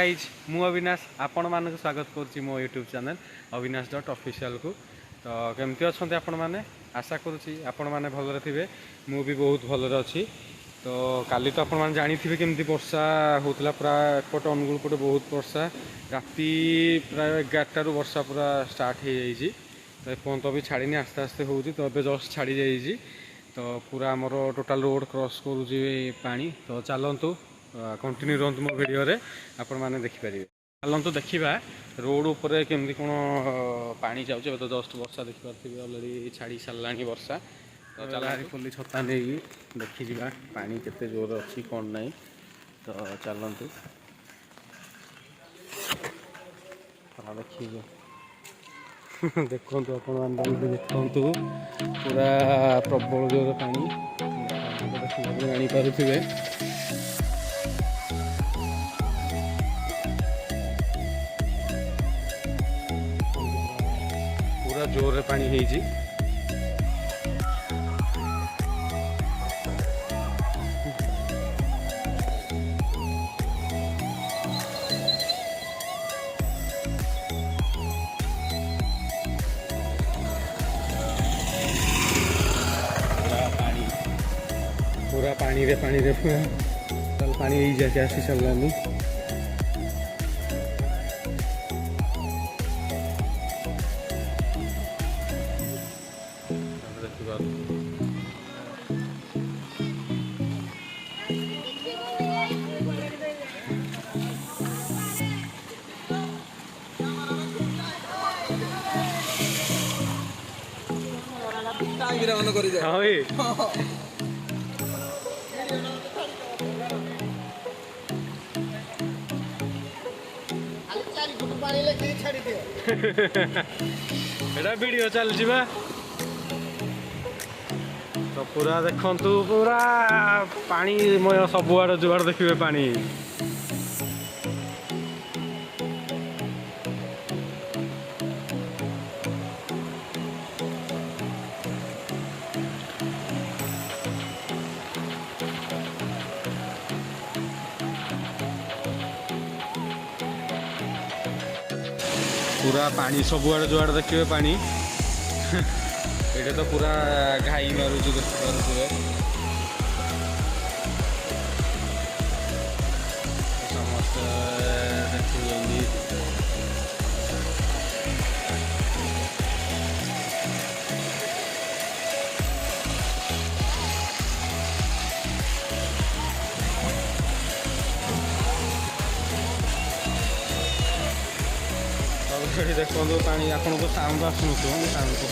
Guys मु अविनाश आपण मानक स्वागत करुच्ची मो यूट्यूब चैनल avinash.official को। तो केमती अच्छा आपण मैंने आशा करुच्ची आपण मैंने भलरे थे मु भी बहुत भलरे अच्छी। तो काली तो आपण मैंने जानी थे केमती वर्षा होता पूरा एपटे अनुगुल पटे बहुत वर्षा राति प्राय 11 वर्षा पूरा स्टार्ट हो जाइए। तो एपर्त भी छाड़ी आस्ते आस्ते हो तो ए जस्ट छाड़ी जाइए। तो पूरा आमर टोटाल रोड क्रॉस करुच्ची पानी। तो चलतु कंटिन्यू रुहतु मो वीडियो रे आपण मैंने देखिपारे। चलतु देखा रोड उपर केमती कौन पानी जाऊे तो जस्ट वर्षा देखिपे अलरेडी छाड़ी सारा वर्षा। तो चल खोली छता नहीं देखी जा पानी केते जोर अच्छी कौन ना। तो चलतु देखिए देखु आपण देखु पूरा प्रबल जोर पानी जानीपे। पूरा जोर पानी है पूरा पानी रे पूरा चल पानी यही जाके आसी सारानी। एटा वीडियो चलछि बा। तो पूरा देखंतु पूरा पानी मय सबुआड़ जुआड़ देखिए पानी। पूरा पानी सबुआड़े जुआड़े देखिए पानी। ये तो पूरा घाई मारुच देखिए समस्त देखिए। देखो पानी आपन को साउंड आसुन साउंड को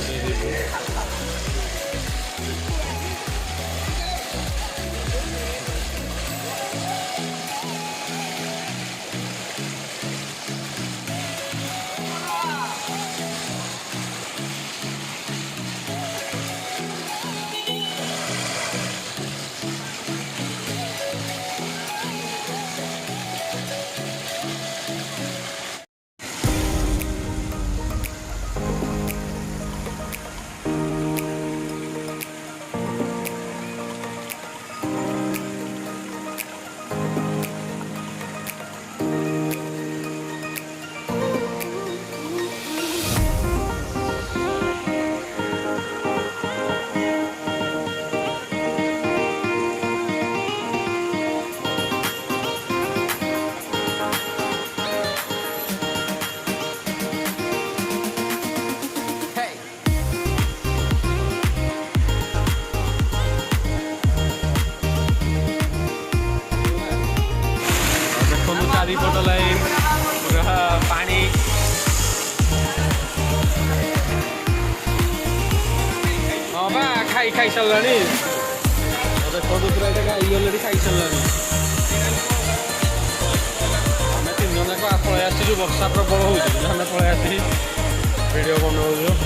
चारिपट लाइन पूरा पानी। हाँ बा खाई खाई सारा देखो पूरा ये गाई अलरेडी खाई सारा। आम तीन जन जाक पलि आसी वर्षा प्रबल होमें पलि आसी वीडियो बनाऊ।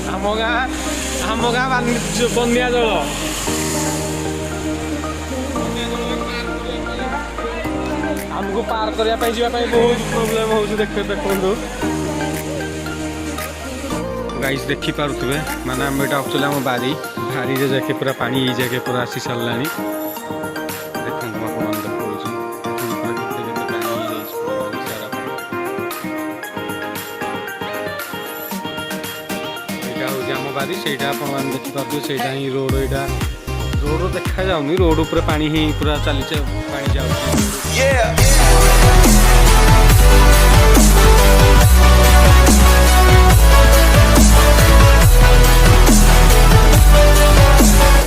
आम गाँ ଆମ ଗାଁ ବନ୍ୟା ଜଳ ଆମକୁ ପାର କରିବା ପାଇଁ ଯିବା ପାଇଁ ବହୁତ ପ୍ରୋବ୍ଲେମ ହଉଛି ଦେଖନ୍ତୁ ଗାଇସ୍ ଦେଖିପାରୁଥିବେ ମାନେ ଆମେ ଏଇଟା ଆକ୍ଚୁଆଲି ଆମ ବାରିରେ ଯାକେ ପୁରା ପାଣି ଏଇ ଯାକେ ପୁରା ଆସି ସାରିଲାଣି ଦେଖନ୍ତୁ ଆପଣମାନେ ଦେଖାଉଛି ପୁରା କେତେ ପାଣି ହେଇଯାଇଛି ସାରା ଏଇଟା ହେଉଛି ଆମ ବାରି ସେଇଟା ଆପଣମାନେ ଦେଖିପାରୁଥିବେ ସେଇଟା ହିଁ ରୋଡ଼ ଏଇଟା ରୋଡ଼ ଦେଖାଯାଉନି ରୋଡ଼ ଉପରେ ପାଣି ହିଁ ପୁରା ଚାଲିଛି ପାଣି ଯାଉଛି